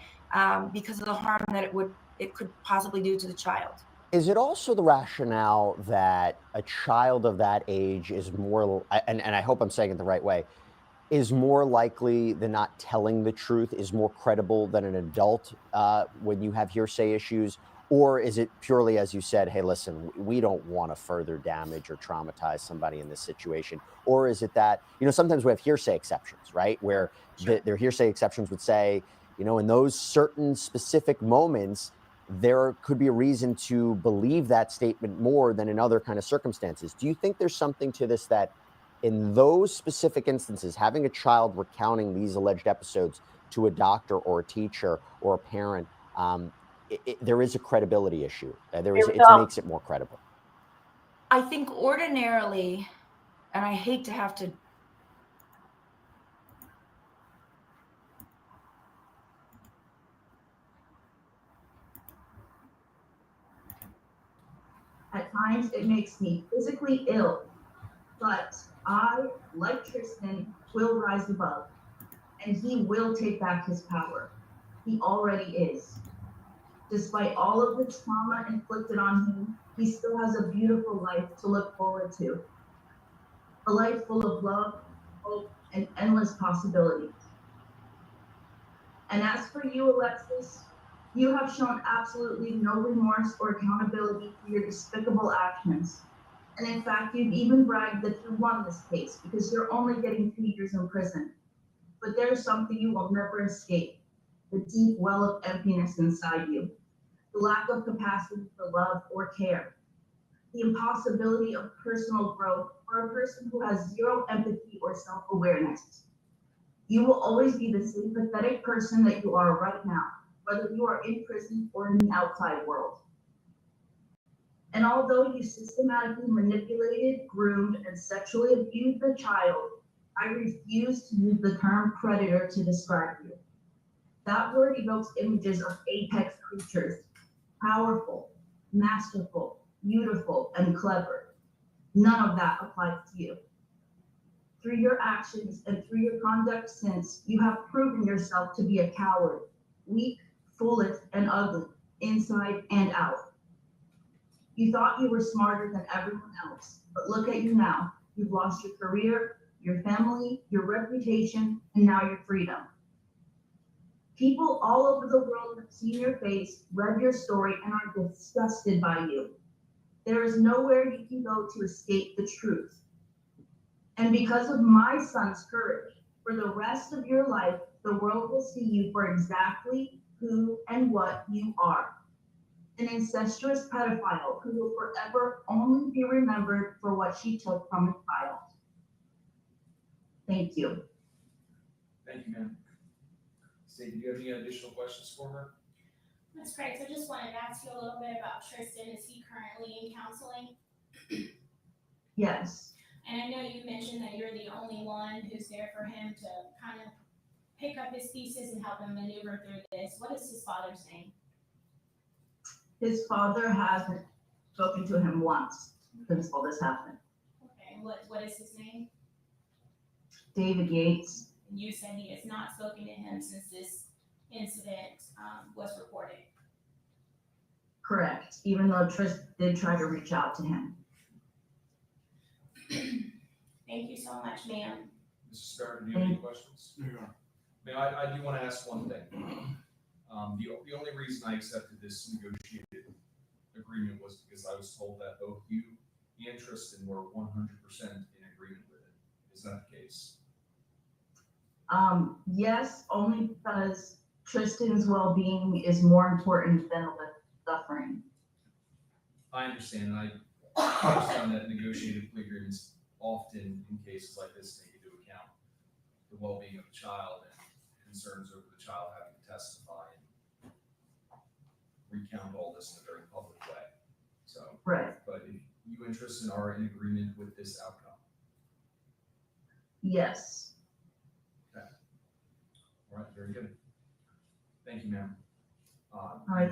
because of the harm that it could possibly do to the child. Is it also the rationale that a child of that age is more, and I hope I'm saying it the right way, is more likely than not telling the truth, is more credible than an adult when you have hearsay issues? Or is it purely, as you said, hey, listen, we don't want to further damage or traumatize somebody in this situation? Or is it that, sometimes we have hearsay exceptions, right? Where their hearsay exceptions would say, in those certain specific moments, there could be a reason to believe that statement more than in other kind of circumstances. Do you think there's something to this, that in those specific instances, having a child recounting these alleged episodes to a doctor or a teacher or a parent, there is a credibility issue? It makes it more credible. I think ordinarily, and I hate to have to At times, it makes me physically ill, but I, like Tristan, will rise above, and he will take back his power. He already is. Despite all of the trauma inflicted on him, he still has a beautiful life to look forward to. A life full of love, hope, and endless possibilities. And as for you, Alexis, you have shown absolutely no remorse or accountability for your despicable actions. And in fact, you've even bragged that you won this case because you're only getting 2 years in prison. But there's something you will never escape: the deep well of emptiness inside you, the lack of capacity for love or care, the impossibility of personal growth for a person who has zero empathy or self-awareness. You will always be the same pathetic person that you are right now, whether you are in prison or in the outside world. And although you systematically manipulated, groomed, and sexually abused the child, I refuse to use the term predator to describe you. That word evokes images of apex creatures, powerful, masterful, beautiful, and clever. None of that applies to you. Through your actions and through your conduct since, you have proven yourself to be a coward, weak, foolish, and ugly, inside and out. You thought you were smarter than everyone else, but look at you now. You've lost your career, your family, your reputation, and now your freedom. People all over the world have seen your face, read your story, and are disgusted by you. There is nowhere you can go to escape the truth. And because of my son's courage, for the rest of your life, the world will see you for exactly who and what you are: an incestuous pedophile who will forever only be remembered for what she took from a child. Thank you. Thank you, ma'am. Steve, do you have any additional questions for her? Ms. Craig, I just wanted to ask you a little bit about Tristan. Is he currently in counseling? Yes. And I know you mentioned that you're the only one who's there for him to kind of pick up his pieces and help him maneuver through this. What is his father's name? His father hasn't spoken to him once since all this happened. Okay, what is his name? David Yates. And you said he has not spoken to him since this incident was reported. Correct, even though Tris did try to reach out to him. Thank you so much, ma'am. Mrs. Sparrow, do you have any questions? Ma'am, I do want to ask one thing. The only reason I accepted this negotiated agreement was because I was told that both you me and Tristan were 100% in agreement with it. Is that the case? Yes, only because Tristan's well-being is more important than the suffering. I understand, and I understand that negotiated plea agreements often, in cases like this, take into account the well-being of the child and concerns over the child having to testify and recount all this in a very public way. So, Right. but if you and Tristan are in agreement with this outcome, Yes. all right, very good. Thank you, ma'am. All right,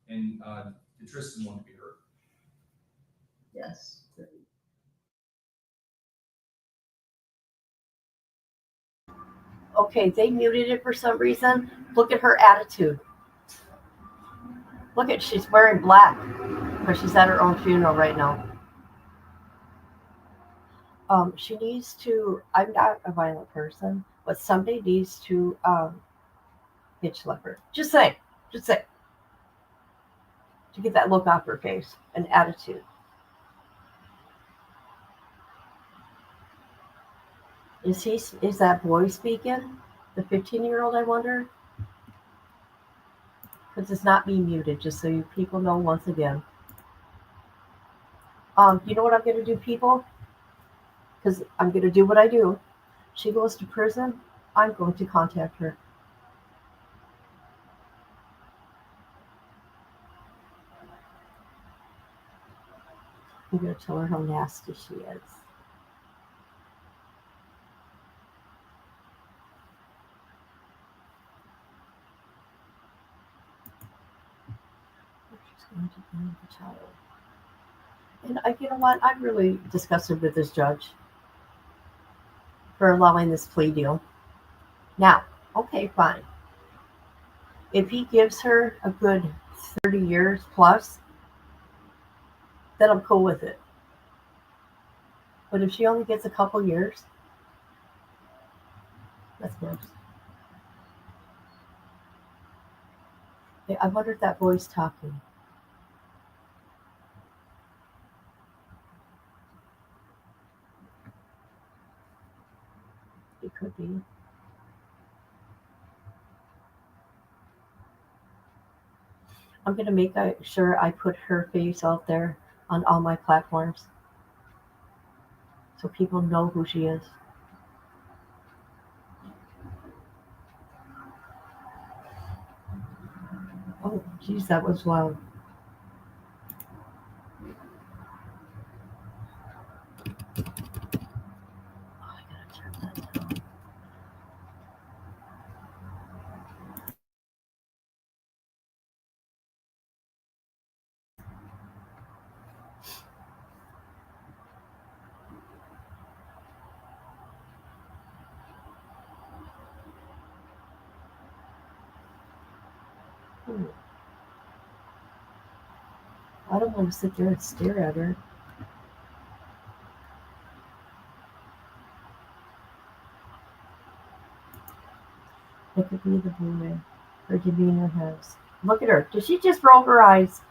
And did Tristan want to be heard? yes. Okay, they muted it for some reason. Look at her attitude. Look at, she's wearing black, but she's at her own funeral right now. She needs to, I'm not a violent person, but somebody needs to hitch leopard. Just say, to get that look off her face, an attitude. Is that boy speaking? The 15-year-old, I wonder? Because it's not being muted, just so you people know once again. You know what I'm going to do, people? Because I'm going to do what I do. She goes to prison, I'm going to contact her. I'm going to tell her how nasty she is. She's going to blame the child. And you know what? I'm really disgusted with this judge for allowing this plea deal. Now, okay, fine. If he gives her a good 30 years plus, then I'm cool with it. But if she only gets a couple years, that's gross. I wonder if that boy's talking. It could be. I'm going to make sure I put her face out there on all my platforms so people know who she is. Oh, geez, that was loud. Oh, I gotta turn that down. I don't want to sit there and stare at her. It could be the boy. Her demeanor has. Look at her. Did she just roll her eyes?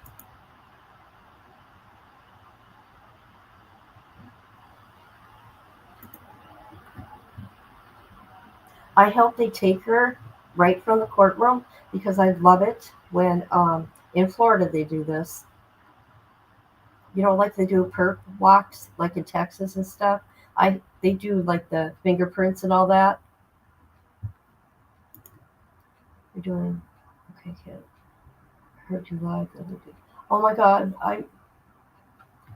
I hope they take her right from the courtroom because I love it when in Florida they do this. You know, like they do perp walks, like in Texas and stuff. They do like the fingerprints and all that. You're doing okay, kid. Heard you live. Oh my God,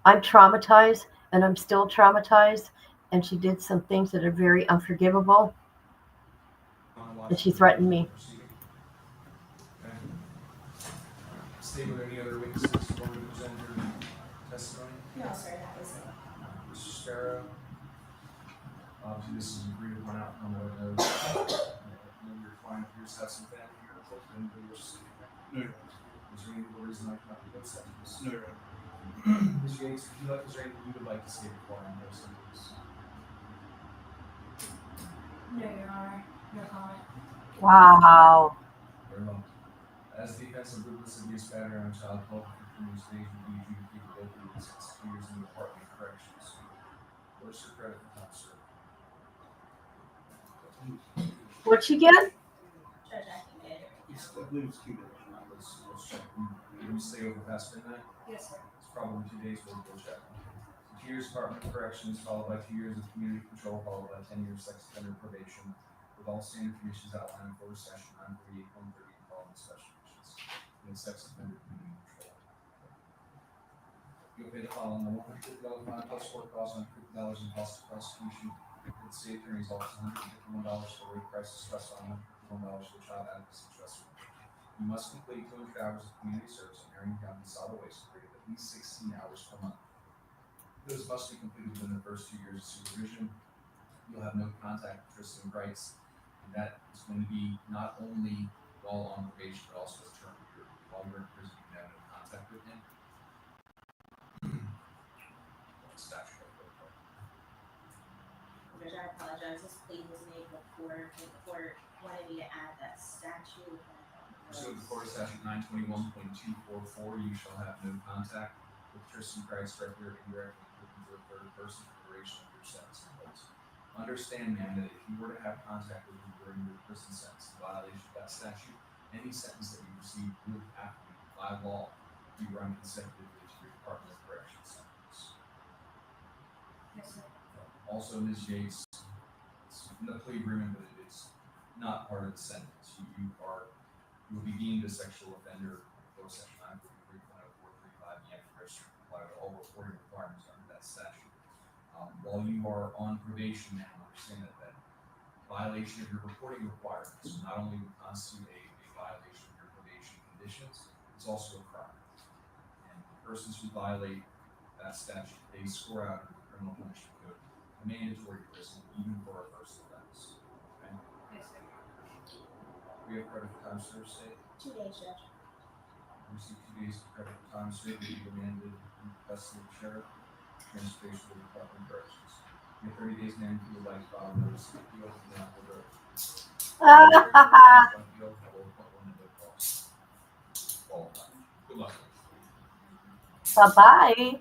I'm traumatized, and I'm still traumatized. And she did some things that are very unforgivable. And she threatened me. Okay. Stay with any other witnesses who want to present their testimony? No, sir, that was it. Mr. Sparrow? Obviously, this is an agreed upon outcome of those. I know your client appears to have some family here. Does anybody wish to speak? No. Is there any reason I cannot be upset with this? No. Ms. Yates, is there anything you would like to say before I know some of this? No, Your Honor, no comment. Wow. Very well. As the offense of ruthless abuse, battery on a child, 12 to in these days would be due to capability of 6 years in the Department of Corrections. What's your credit for time served? What'd she get? Judge, I can get it. I believe it's 2 days. Let's check. Did you stay over past midnight? Yes, sir. It's probably 2 days. We'll check. 2 years Department of Corrections, followed by 2 years of community patrol, followed by 10 years sex offender probation, with all standard conditions outlined in Florida Statute 948.130 following special conditions. And sex offender community patrol. You'll pay the following: $150 fine plus court costs, $150 in cost of prosecution. The state attorney's office, $151 for rape crisis trust fund, $151 for child advocacy trust fund. You must complete 200 hours of community service in Marion County solid waste period, at least 16 hours per month. Those must be completed within the first 2 years of supervision. You'll have no contact with Tristan Brights, and that is going to be not only while on probation, but also as term period. While you're in prison, you can have no contact with him. Statute of Judge, I apologize. This plea was made before the court wanted me to add that statute. Pursuant to Florida Statute 921.244, you shall have no contact with Tristan Christ directly or indirectly to a third person for the duration of your sentence imposed. Understand, ma'am, that if you were to have contact with him during your prison sentence in violation of that statute, any sentence that you receive would have to be, by law, be run consecutively to your Department of Corrections sentence. Yes, sir. Also, Ms. Yates, it's in the plea agreement, but it is not part of the sentence. You will be deemed a sexual offender for section 943.0435. You have to register and comply with all reporting requirements under that statute. While you are on probation now, understand that violation of your reporting requirements not only would constitute a violation of your probation conditions, it's also a crime. And persons who violate that statute, they score out under the criminal punishment code mandatory prison, even for a first offense. Okay? Yes, sir. We have credit for time served, state. 2 days, Judge. Receive 2 days of credit for time served, will be remanded in custody of the sheriff, transportation to the Department of Corrections. You have 30 days, man, if you would like to file a notice of appeal, then I'll go. Good luck. Bye-bye.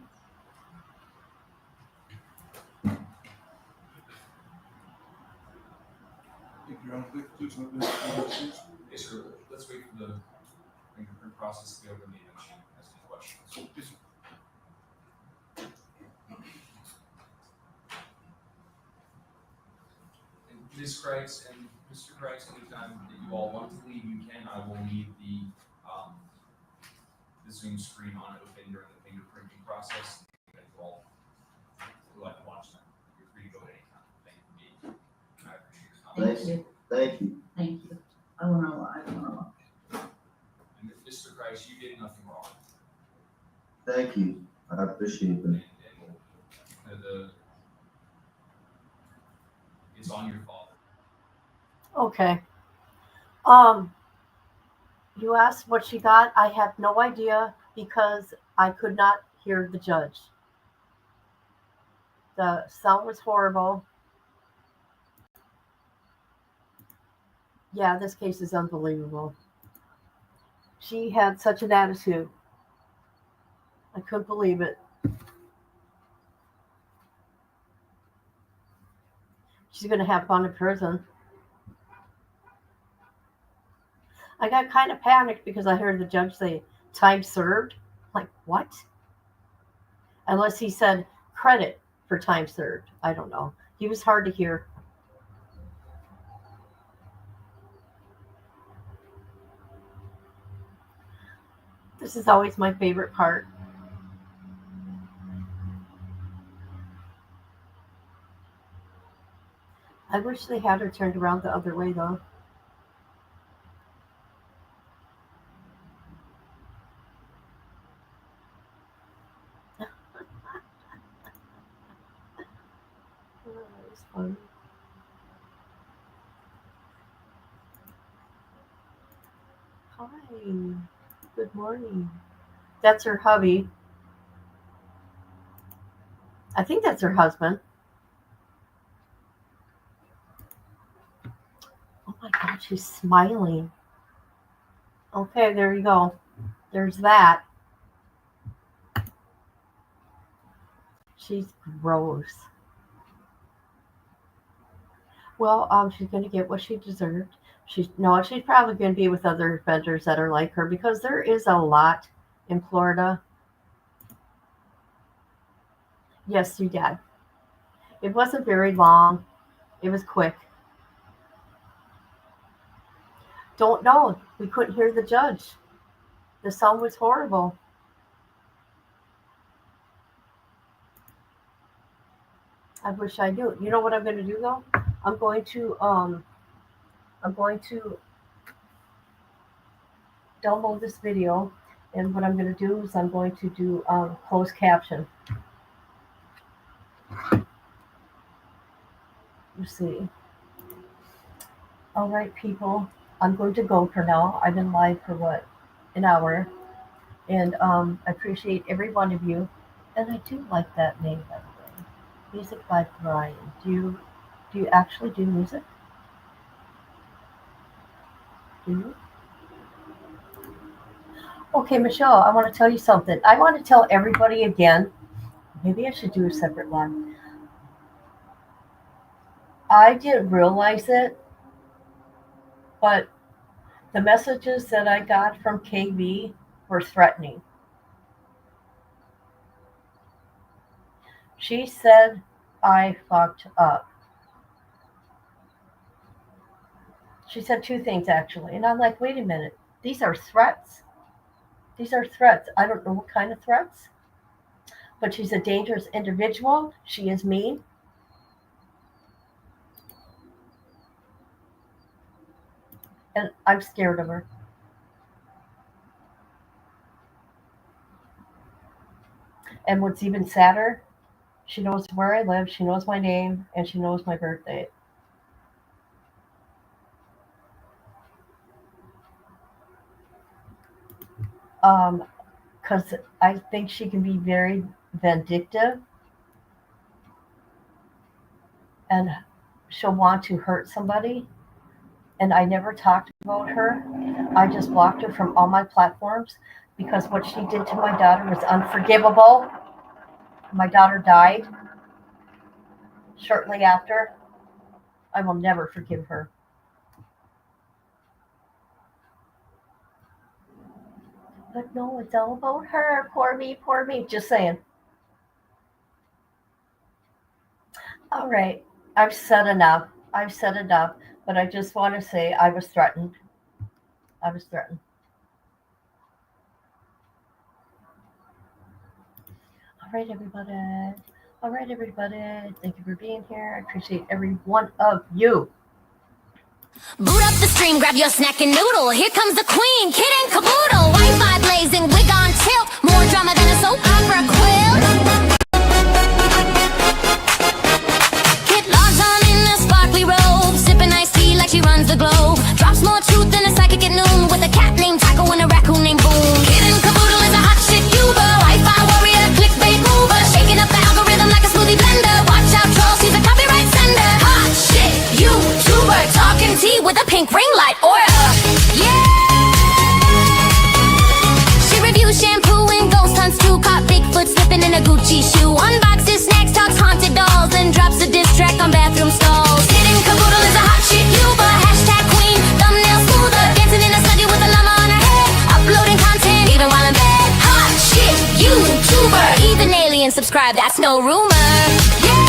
Yes, sir. Let's wait for the fingerprint process to be over the machine. Ask any questions. Yes, sir. And Ms. Kreitz and Mr. Kreitz, anytime that you all want to leave, you can. I will leave the Zoom screen on open during the fingerprinting process. That you all would like to watch that. You're free to go at any time. Thank you for being here. I appreciate your time. Thank you. Thank you. I want to lie. And Mr. Kreitz, you did nothing wrong. Thank you. I appreciate it. And it's on your father. Okay. You asked what she got. I have no idea because I could not hear the judge. The sound was horrible. Yeah, this case is unbelievable. She had such an attitude. I couldn't believe it. She's going to have fun in prison. I got kind of panicked because I heard the judge say, time served. Like, what? Unless he said credit for time served. I don't know. He was hard to hear. This is always my favorite part. I wish they had her turned around the other way, though. That was fun. Hi. Good morning. That's her hubby. I think that's her husband. Oh my God, she's smiling. Okay, there you go. There's that. She's gross. Well, she's going to get what she deserved. She's probably going to be with other vendors that are like her because there is a lot in Florida. Yes, you did. It wasn't very long. It was quick. Don't know. We couldn't hear the judge. The sound was horrible. I wish I knew. You know what I'm going to do though? I'm going to download this video, and what I'm going to do is I'm going to do closed caption. You see. All right, people. I'm going to go for now. I've been live for what? An hour. And I appreciate every one of you. And I do like that name, by the way. Music by Brian. Do you actually do music? Do you? Okay, Michelle, I want to tell you something. I want to tell everybody again. Maybe I should do a separate one. I didn't realize it, but the messages that I got from KB were threatening. She said I fucked up. She said two things, actually. And I'm like, wait a minute. These are threats. These are threats. I don't know what kind of threats. But she's a dangerous individual. She is mean. And I'm scared of her. And what's even sadder, she knows where I live, she knows my name, and she knows my birthday. Because I think she can be very vindictive, and she'll want to hurt somebody. And I never talked about her. I just blocked her from all my platforms because what she did to my daughter was unforgivable. My daughter died shortly after. I will never forgive her. But no, it's all about her. Poor me, poor me. Just saying. All right. I've said enough. But I just want to say I was threatened. I was threatened. All right, everybody. Thank you for being here. I appreciate every one of you. Boot up the stream, grab your snack and noodle. Here comes the queen, kid and caboodle. Wi-Fi blazing, wig on tilt. More drama than a soap opera quilt. Kid logs on in a sparkly robe, sipping iced tea like she runs the globe. Drops more truth than a psychic at noon, with a cat named Taco and a raccoon named Boom. Kid and caboodle is a hot shit Uber, Wi-Fi warrior, clickbait mover, shaking up the algorithm like a smoothie blender. Watch out, trolls, he's a copyright sender. Hot shit YouTuber, talking tea with a pink ring light aura. Yeah. She reviews shampoo and ghost hunts too. Caught Bigfoot slipping in a Gucci shoe. Unboxes snacks, talks haunted dolls, and drops a diss track on bathroom stalls. Kid and caboodle is a hot shit Uber, hashtag queen, thumbnail smoother, dancing in a study with a llama on her head, uploading content even while in bed. Hot shit YouTuber, even aliens subscribe, that's no rumor. Yeah.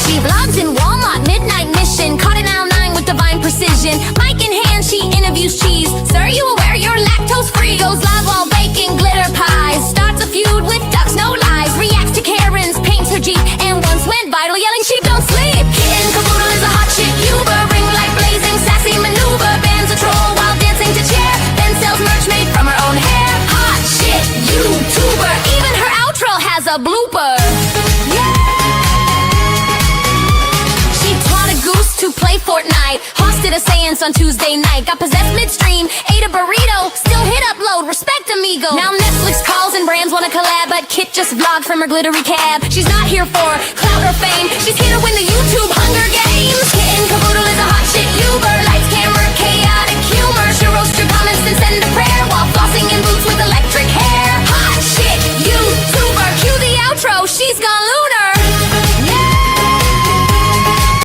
She vlogs in Walmart, midnight mission, caught an aisle 9 with divine precision. Mic in hand, she interviews cheese. Sir, you aware you're lactose free? Goes live while baking glitter pies. Starts a feud with ducks, no lies. Reacts to Karen's, paints her Jeep, and once went viral yelling sheep don't sleep. Kid and caboodle is a hot shit Uber, ring light blazing, sassy maneuver. Bans a troll while dancing to chair, then sells merch made from her own hair. Hot shit YouTuber, even her outro has a blooper. To play Fortnite, hosted a seance on Tuesday night. Got possessed midstream, ate a burrito, still hit upload, respect amigo. Now Netflix calls and brands wanna collab, but Kit just vlogged from her glittery cab. She's not here for clout or fame, she's here to win the